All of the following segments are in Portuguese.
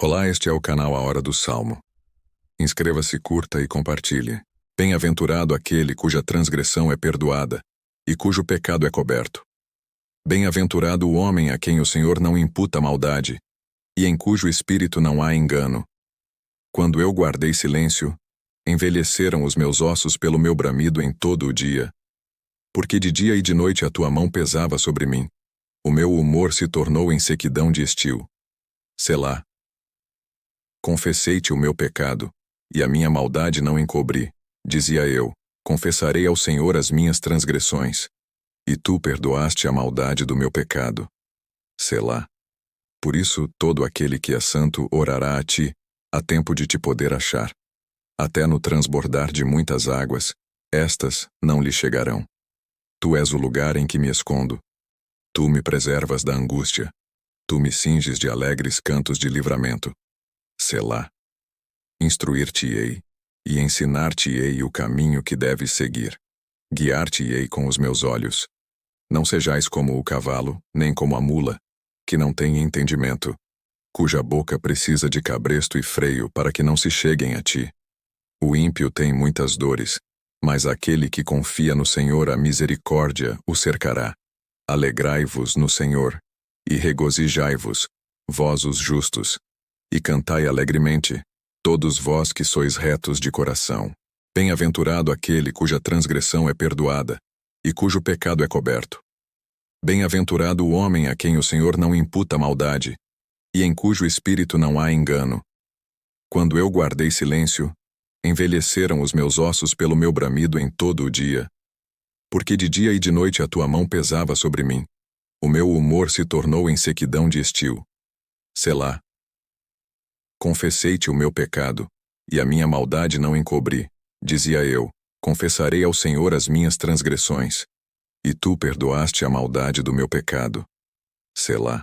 Olá, este é o canal A Hora do Salmo. Inscreva-se, curta e compartilhe. Bem-aventurado aquele cuja transgressão é perdoada e cujo pecado é coberto. Bem-aventurado o homem a quem o Senhor não imputa maldade e em cujo espírito não há engano. Quando eu guardei silêncio, envelheceram os meus ossos pelo meu bramido em todo o dia. Porque de dia e de noite a tua mão pesava sobre mim. O meu humor se tornou em sequidão de estio. Selá. Confessei-te o meu pecado, e a minha maldade não encobri. Dizia eu, confessarei ao Senhor as minhas transgressões. E tu perdoaste a maldade do meu pecado. Selá. Por isso todo aquele que é santo orará a ti, a tempo de te poder achar. Até no transbordar de muitas águas, estas não lhe chegarão. Tu és o lugar em que me escondo. Tu me preservas da angústia. Tu me cinges de alegres cantos de livramento. Selá. Instruir-te-ei, e ensinar-te-ei o caminho que deves seguir. Guiar-te-ei com os meus olhos. Não sejais como o cavalo, nem como a mula, que não tem entendimento, cuja boca precisa de cabresto e freio para que não se cheguem a ti. O ímpio tem muitas dores, mas aquele que confia no Senhor a misericórdia o cercará. Alegrai-vos no Senhor, e regozijai-vos, vós os justos, e cantai alegremente, todos vós que sois retos de coração. Bem-aventurado aquele cuja transgressão é perdoada, e cujo pecado é coberto. Bem-aventurado o homem a quem o Senhor não imputa maldade, e em cujo espírito não há engano. Quando eu guardei silêncio, envelheceram os meus ossos pelo meu bramido em todo o dia. Porque de dia e de noite a tua mão pesava sobre mim. O meu humor se tornou em sequidão de estio. Selá. Confessei-te o meu pecado, e a minha maldade não encobri. Dizia eu, confessarei ao Senhor as minhas transgressões. E tu perdoaste a maldade do meu pecado. Selá.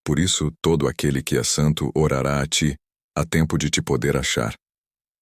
Por isso todo aquele que é santo orará a ti, a tempo de te poder achar.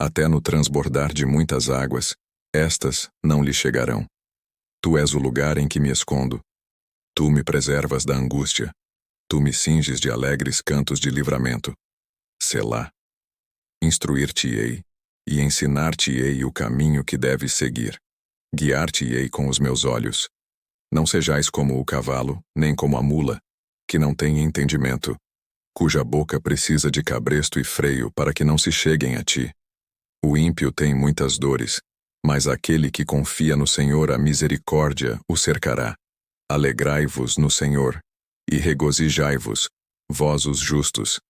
Até no transbordar de muitas águas, estas não lhe chegarão. Tu és o lugar em que me escondo. Tu me preservas da angústia. Tu me cinges de alegres cantos de livramento. Selá. Instruir-te-ei, e ensinar-te-ei o caminho que deves seguir. Guiar-te-ei com os meus olhos. Não sejais como o cavalo, nem como a mula, que não tem entendimento, cuja boca precisa de cabresto e freio para que não se cheguem a ti. O ímpio tem muitas dores, mas aquele que confia no Senhor a misericórdia o cercará. Alegrai-vos no Senhor, e regozijai-vos, vós os justos,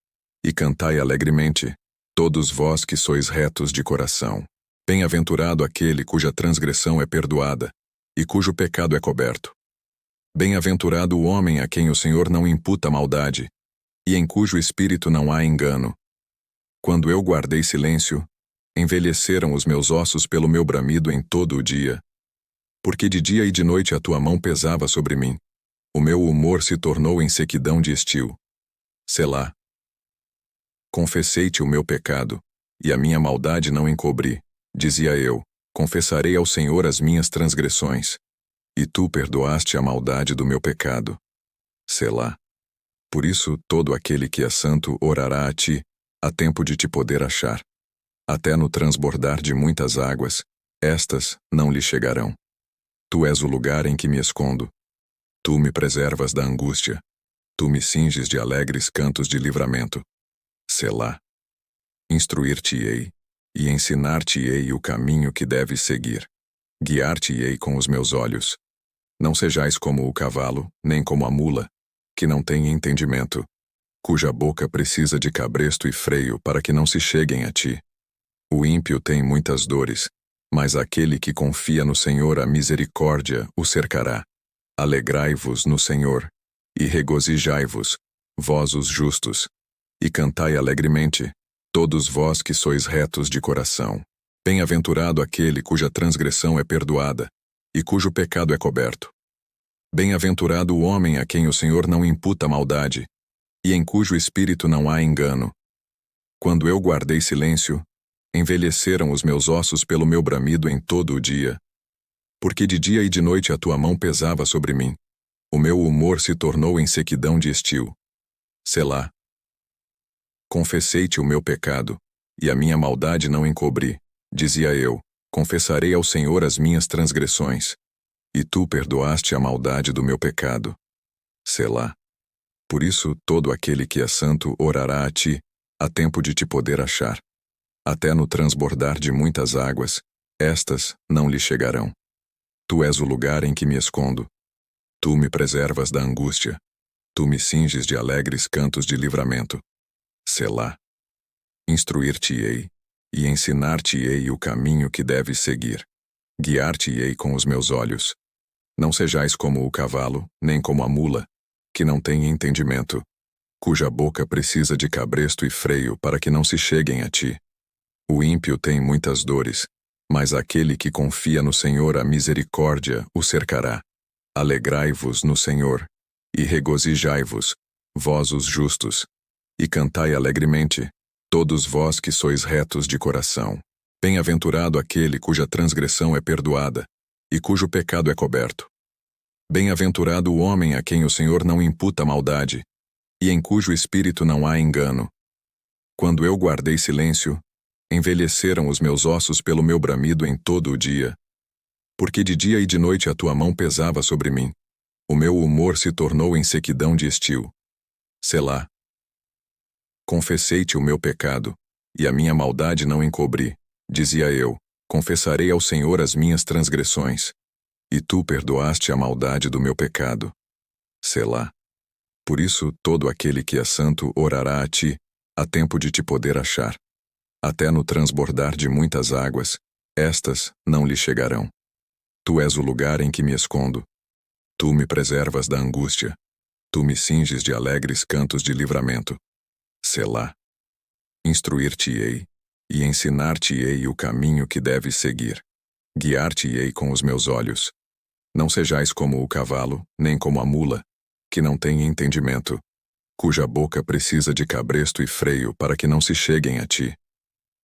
e cantai alegremente, todos vós que sois retos de coração. Bem-aventurado aquele cuja transgressão é perdoada, e cujo pecado é coberto. Bem-aventurado o homem a quem o Senhor não imputa maldade, e em cujo espírito não há engano. Quando eu guardei silêncio, envelheceram os meus ossos pelo meu bramido em todo o dia. Porque de dia e de noite a tua mão pesava sobre mim. O meu humor se tornou em sequidão de estio. Selá. Confessei-te o meu pecado, e a minha maldade não encobri. Dizia eu, confessarei ao Senhor as minhas transgressões. E tu perdoaste a maldade do meu pecado. Selá. Por isso todo aquele que é santo orará a ti, a tempo de te poder achar. Até no transbordar de muitas águas, estas não lhe chegarão. Tu és o lugar em que me escondo. Tu me preservas da angústia. Tu me cinges de alegres cantos de livramento. Selá. Instruir-te-ei, e ensinar-te-ei o caminho que deves seguir. Guiar-te-ei com os meus olhos. Não sejais como o cavalo, nem como a mula, que não tem entendimento, cuja boca precisa de cabresto e freio para que não se cheguem a ti. O ímpio tem muitas dores, mas aquele que confia no Senhor a misericórdia o cercará. Alegrai-vos no Senhor, e regozijai-vos, vós os justos, e cantai alegremente, todos vós que sois retos de coração. Bem-aventurado aquele cuja transgressão é perdoada, e cujo pecado é coberto. Bem-aventurado o homem a quem o Senhor não imputa maldade, e em cujo espírito não há engano. Quando eu guardei silêncio, envelheceram os meus ossos pelo meu bramido em todo o dia. Porque de dia e de noite a tua mão pesava sobre mim. O meu humor se tornou em sequidão de estio. Selá. Confessei-te o meu pecado, e a minha maldade não encobri. Dizia eu: confessarei ao Senhor as minhas transgressões. E tu perdoaste a maldade do meu pecado. Selá. Por isso, todo aquele que é santo orará a ti, a tempo de te poder achar. Até no transbordar de muitas águas, estas não lhe chegarão. Tu és o lugar em que me escondo. Tu me preservas da angústia. Tu me cinges de alegres cantos de livramento. Selá. Instruir-te-ei, e ensinar-te-ei o caminho que deves seguir. Guiar-te-ei com os meus olhos. Não sejais como o cavalo, nem como a mula, que não tem entendimento, cuja boca precisa de cabresto e freio para que não se cheguem a ti. O ímpio tem muitas dores, mas aquele que confia no Senhor, a misericórdia o cercará. Alegrai-vos no Senhor, e regozijai-vos, vós os justos, e cantai alegremente, todos vós que sois retos de coração. Bem-aventurado aquele cuja transgressão é perdoada, e cujo pecado é coberto. Bem-aventurado o homem a quem o Senhor não imputa maldade, e em cujo espírito não há engano. Quando eu guardei silêncio, envelheceram os meus ossos pelo meu bramido em todo o dia. Porque de dia e de noite a tua mão pesava sobre mim. O meu humor se tornou em sequidão de estio. Selá. Confessei-te o meu pecado, e a minha maldade não encobri. Dizia eu: confessarei ao Senhor as minhas transgressões. E tu perdoaste a maldade do meu pecado. Selá. Por isso, todo aquele que é santo orará a ti, a tempo de te poder achar. Até no transbordar de muitas águas, estas não lhe chegarão. Tu és o lugar em que me escondo. Tu me preservas da angústia. Tu me cinges de alegres cantos de livramento. Selá. Instruir-te-ei, e ensinar-te-ei o caminho que deves seguir. Guiar-te-ei com os meus olhos. Não sejais como o cavalo, nem como a mula, que não tem entendimento, cuja boca precisa de cabresto e freio para que não se cheguem a ti.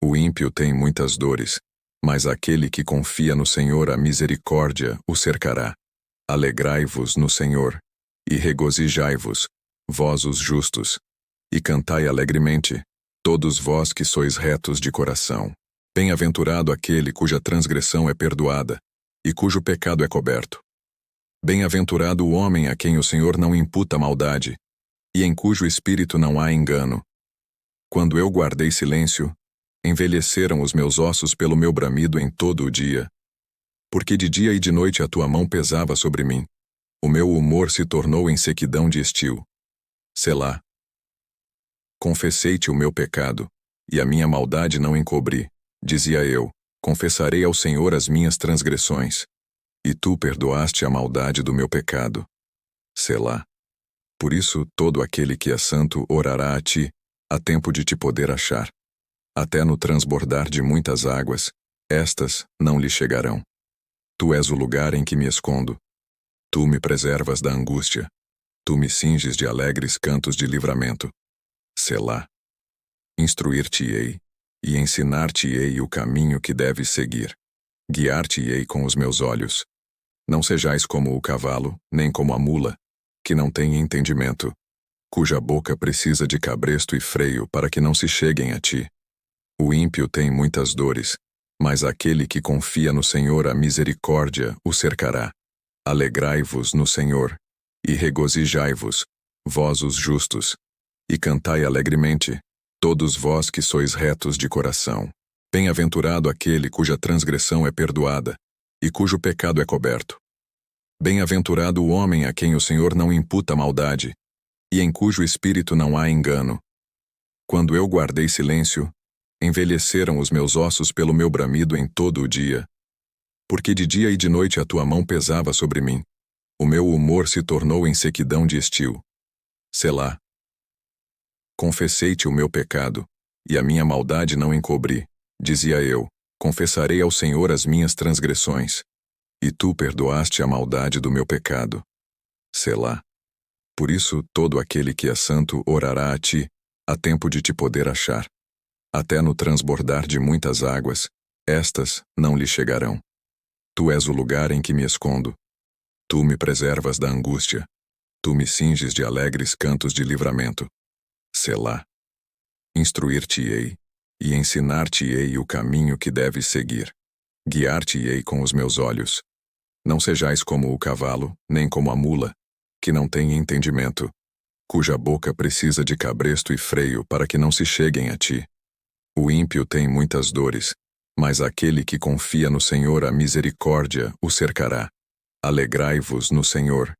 O ímpio tem muitas dores, mas aquele que confia no Senhor, a misericórdia o cercará. Alegrai-vos no Senhor, e regozijai-vos, vós os justos, e cantai alegremente, todos vós que sois retos de coração. Bem-aventurado aquele cuja transgressão é perdoada, e cujo pecado é coberto. Bem-aventurado o homem a quem o Senhor não imputa maldade, e em cujo espírito não há engano. Quando eu guardei silêncio, envelheceram os meus ossos pelo meu bramido em todo o dia. Porque de dia e de noite a tua mão pesava sobre mim. O meu humor se tornou em sequidão de estio. Selá. Confessei-te o meu pecado, e a minha maldade não encobri. Dizia eu: confessarei ao Senhor as minhas transgressões. E tu perdoaste a maldade do meu pecado. Selá. Por isso, todo aquele que é santo orará a ti, a tempo de te poder achar. Até no transbordar de muitas águas, estas não lhe chegarão. Tu és o lugar em que me escondo. Tu me preservas da angústia. Tu me cinges de alegres cantos de livramento. Selá. Instruir-te-ei, e ensinar-te-ei o caminho que deves seguir. Guiar-te-ei com os meus olhos. Não sejais como o cavalo, nem como a mula, que não tem entendimento, cuja boca precisa de cabresto e freio para que não se cheguem a ti. O ímpio tem muitas dores, mas aquele que confia no Senhor, a misericórdia o cercará. Alegrai-vos no Senhor, e regozijai-vos, vós os justos, e cantai alegremente, todos vós que sois retos de coração. Bem-aventurado aquele cuja transgressão é perdoada, e cujo pecado é coberto. Bem-aventurado o homem a quem o Senhor não imputa maldade, e em cujo espírito não há engano. Quando eu guardei silêncio, envelheceram os meus ossos pelo meu bramido em todo o dia. Porque de dia e de noite a tua mão pesava sobre mim. O meu humor se tornou em sequidão de estio. Selá. Confessei-te o meu pecado, e a minha maldade não encobri. Dizia eu: confessarei ao Senhor as minhas transgressões. E tu perdoaste a maldade do meu pecado. Selá. Por isso, todo aquele que é santo orará a ti, a tempo de te poder achar. Até no transbordar de muitas águas, estas não lhe chegarão. Tu és o lugar em que me escondo. Tu me preservas da angústia. Tu me cinges de alegres cantos de livramento. Selá. Instruir-te-ei, e ensinar-te-ei o caminho que deves seguir. Guiar-te-ei com os meus olhos. Não sejais como o cavalo, nem como a mula, que não tem entendimento, cuja boca precisa de cabresto e freio para que não se cheguem a ti. O ímpio tem muitas dores, mas aquele que confia no Senhor, a misericórdia o cercará. Alegrai-vos no Senhor,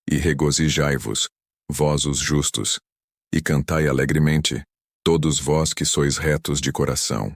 e regozijai-vos, vós os justos, e cantai alegremente, todos vós que sois retos de coração.